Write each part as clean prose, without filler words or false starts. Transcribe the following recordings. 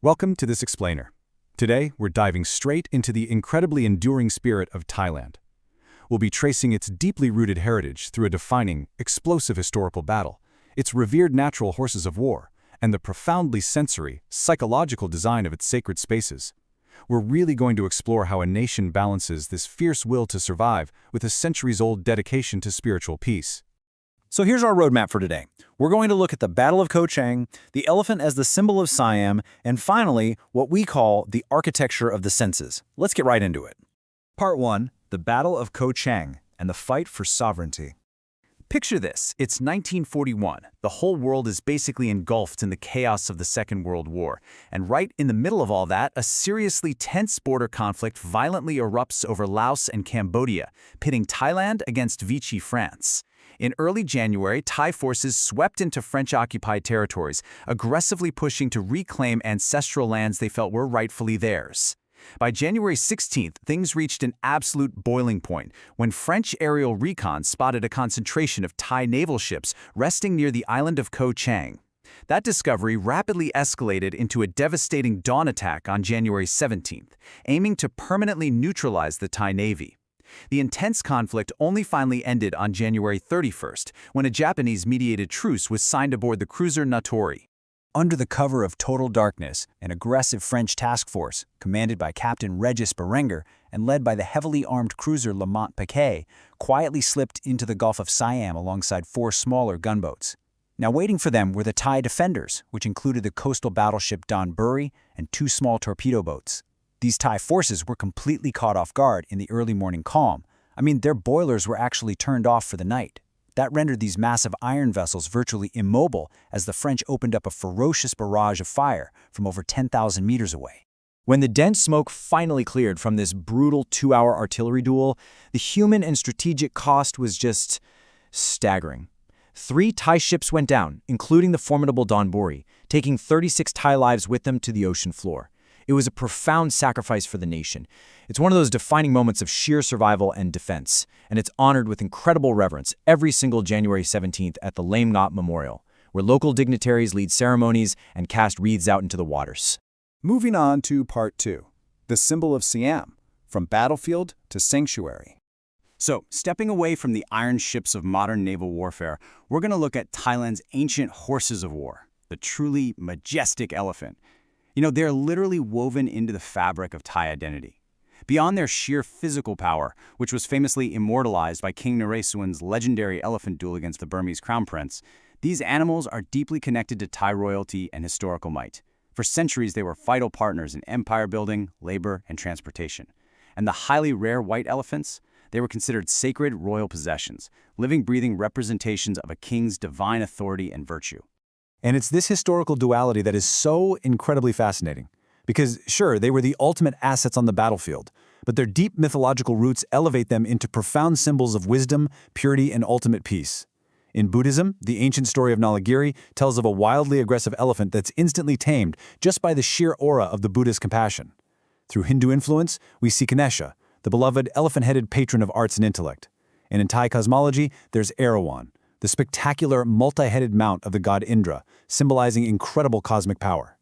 Welcome to this explainer. Today, we're diving straight into the incredibly enduring spirit of Thailand. We'll be tracing its deeply rooted heritage through a defining, explosive historical battle, its revered natural horses of war, and the profoundly sensory, psychological design of its sacred spaces. We're really going to explore how a nation balances this fierce will to survive with a centuries-old dedication to spiritual peace. So here's our roadmap for today. We're going to look at the Battle of Koh Chang, the elephant as the symbol of Siam, and finally, what we call the architecture of the senses. Let's get right into it. Part 1. The Battle of Koh Chang and the Fight for Sovereignty. Picture this. It's 1941. The whole world is basically engulfed in the chaos of the Second World War. And right in the middle of all that, a seriously tense border conflict violently erupts over Laos and Cambodia, pitting Thailand against Vichy France. In early January, Thai forces swept into French-occupied territories, aggressively pushing to reclaim ancestral lands they felt were rightfully theirs. By January 16th, things reached an absolute boiling point when French aerial recon spotted a concentration of Thai naval ships resting near the island of Koh Chang. That discovery rapidly escalated into a devastating dawn attack on January 17th, aiming to permanently neutralize the Thai Navy. The intense conflict only finally ended on January 31st, when a Japanese-mediated truce was signed aboard the cruiser Natori. Under the cover of total darkness, an aggressive French task force, commanded by Captain Regis Berenger and led by the heavily armed cruiser Lamotte-Picquet, quietly slipped into the Gulf of Siam alongside 4 smaller gunboats. Now waiting for them were the Thai defenders, which included the coastal battleship Dhonburi and 2 small torpedo boats. These Thai forces were completely caught off guard in the early morning calm. Their boilers were actually turned off for the night. That rendered these massive iron vessels virtually immobile as the French opened up a ferocious barrage of fire from over 10,000 meters away. When the dense smoke finally cleared from this brutal 2-hour artillery duel, the human and strategic cost was just staggering. 3 Thai ships went down, including the formidable Dhonburi, taking 36 Thai lives with them to the ocean floor. It was a profound sacrifice for the nation. It's one of those defining moments of sheer survival and defense, and it's honored with incredible reverence every single January 17th at the Lamotte Memorial, where local dignitaries lead ceremonies and cast wreaths out into the waters. Moving on to Part 2, the symbol of Siam, from battlefield to sanctuary. So, stepping away from the iron ships of modern naval warfare, we're going to look at Thailand's ancient horses of war, the truly majestic elephant. They're literally woven into the fabric of Thai identity. Beyond their sheer physical power, which was famously immortalized by King Naresuan's legendary elephant duel against the Burmese crown prince, these animals are deeply connected to Thai royalty and historical might. For centuries, they were vital partners in empire building, labor, and transportation. And the highly rare white elephants, they were considered sacred royal possessions, living, breathing representations of a king's divine authority and virtue. And it's this historical duality that is so incredibly fascinating. Because, sure, they were the ultimate assets on the battlefield, but their deep mythological roots elevate them into profound symbols of wisdom, purity, and ultimate peace. In Buddhism, the ancient story of Nalagiri tells of a wildly aggressive elephant that's instantly tamed just by the sheer aura of the Buddha's compassion. Through Hindu influence, we see Ganesha, the beloved elephant-headed patron of arts and intellect. And in Thai cosmology, there's Erawan, the spectacular multi-headed mount of the god Indra, symbolizing incredible cosmic power.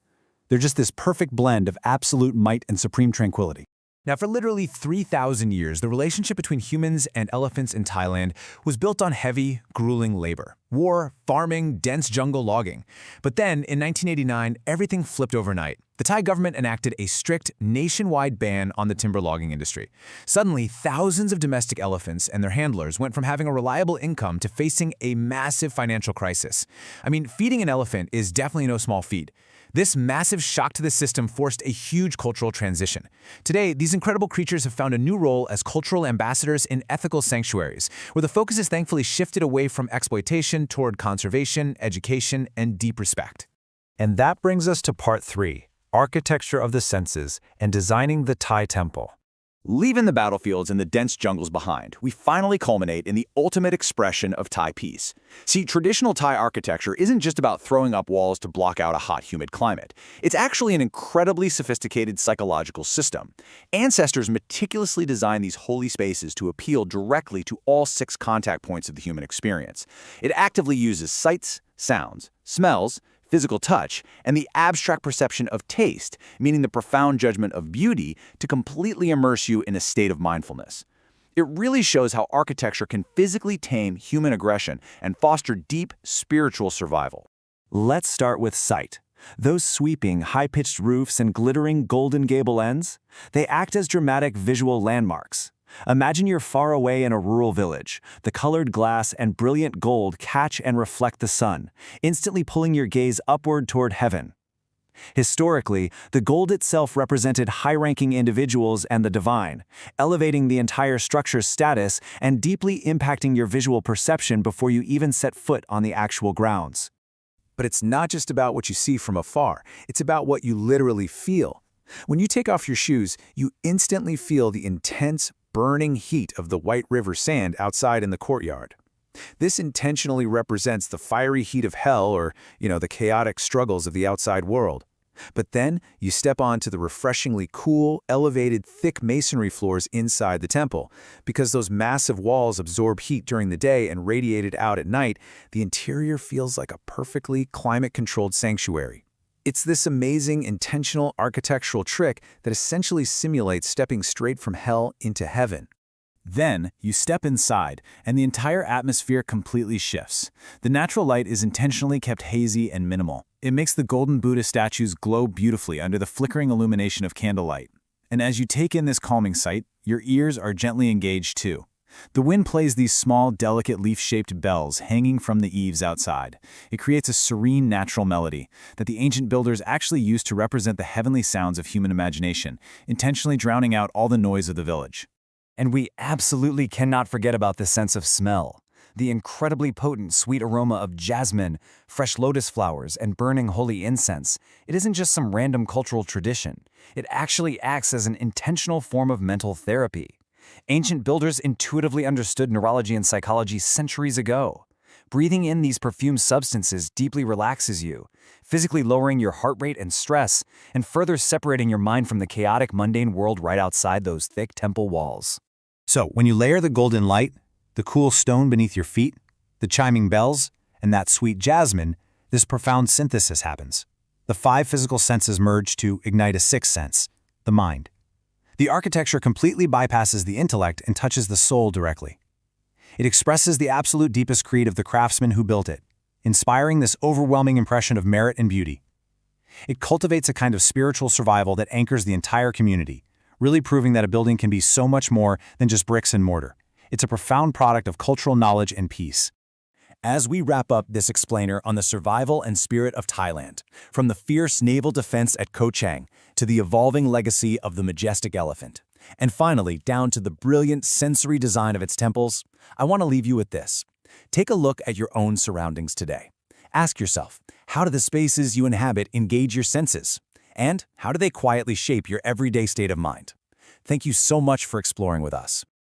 They're just this perfect blend of absolute might and supreme tranquility. Now, for literally 3,000 years, the relationship between humans and elephants in Thailand was built on heavy, grueling labor. War, farming, dense jungle logging. But then, in 1989, everything flipped overnight. The Thai government enacted a strict, nationwide ban on the timber logging industry. Suddenly, thousands of domestic elephants and their handlers went from having a reliable income to facing a massive financial crisis. Feeding an elephant is definitely no small feat. This massive shock to the system forced a huge cultural transition. Today, these incredible creatures have found a new role as cultural ambassadors in ethical sanctuaries, where the focus is thankfully shifted away from exploitation toward conservation, education, and deep respect. And that brings us to Part 3, architecture of the senses and designing the Thai temple. Leaving the battlefields and the dense jungles behind, we finally culminate in the ultimate expression of Thai peace. See, traditional Thai architecture isn't just about throwing up walls to block out a hot, humid climate. It's actually an incredibly sophisticated psychological system. Ancestors meticulously designed these holy spaces to appeal directly to all 6 contact points of the human experience. It actively uses sights, sounds, smells, physical touch, and the abstract perception of taste, meaning the profound judgment of beauty, to completely immerse you in a state of mindfulness. It really shows how architecture can physically tame human aggression and foster deep spiritual survival. Let's start with sight. Those sweeping, high-pitched roofs and glittering golden gable ends, they act as dramatic visual landmarks. Imagine you're far away in a rural village. The colored glass and brilliant gold catch and reflect the sun, instantly pulling your gaze upward toward heaven. Historically, the gold itself represented high-ranking individuals and the divine, elevating the entire structure's status and deeply impacting your visual perception before you even set foot on the actual grounds. But it's not just about what you see from afar, it's about what you literally feel. When you take off your shoes, you instantly feel the intense, burning heat of the White River sand outside in the courtyard. This intentionally represents the fiery heat of hell or, the chaotic struggles of the outside world. But then you step onto the refreshingly cool, elevated, thick masonry floors inside the temple. Because those massive walls absorb heat during the day and radiate it out at night, the interior feels like a perfectly climate-controlled sanctuary. It's this amazing, intentional architectural trick that essentially simulates stepping straight from hell into heaven. Then, you step inside, and the entire atmosphere completely shifts. The natural light is intentionally kept hazy and minimal. It makes the golden Buddha statues glow beautifully under the flickering illumination of candlelight. And as you take in this calming sight, your ears are gently engaged too. The wind plays these small, delicate leaf-shaped bells hanging from the eaves outside. It creates a serene, natural melody that the ancient builders actually used to represent the heavenly sounds of human imagination, intentionally drowning out all the noise of the village. And we absolutely cannot forget about the sense of smell. The incredibly potent, sweet aroma of jasmine, fresh lotus flowers, and burning holy incense. It isn't just some random cultural tradition. It actually acts as an intentional form of mental therapy. Ancient builders intuitively understood neurology and psychology centuries ago. Breathing in these perfumed substances deeply relaxes you, physically lowering your heart rate and stress, and further separating your mind from the chaotic, mundane world right outside those thick temple walls. So, when you layer the golden light, the cool stone beneath your feet, the chiming bells, and that sweet jasmine, this profound synthesis happens. The 5 physical senses merge to ignite a 6th sense, the mind. The architecture completely bypasses the intellect and touches the soul directly. It expresses the absolute deepest creed of the craftsman who built it, inspiring this overwhelming impression of merit and beauty. It cultivates a kind of spiritual survival that anchors the entire community, really proving that a building can be so much more than just bricks and mortar. It's a profound product of cultural knowledge and peace. As we wrap up this explainer on the survival and spirit of Thailand, from the fierce naval defense at Koh Chang to the evolving legacy of the majestic elephant, and finally down to the brilliant sensory design of its temples, I want to leave you with this. Take a look at your own surroundings today. Ask yourself, how do the spaces you inhabit engage your senses? And how do they quietly shape your everyday state of mind? Thank you so much for exploring with us.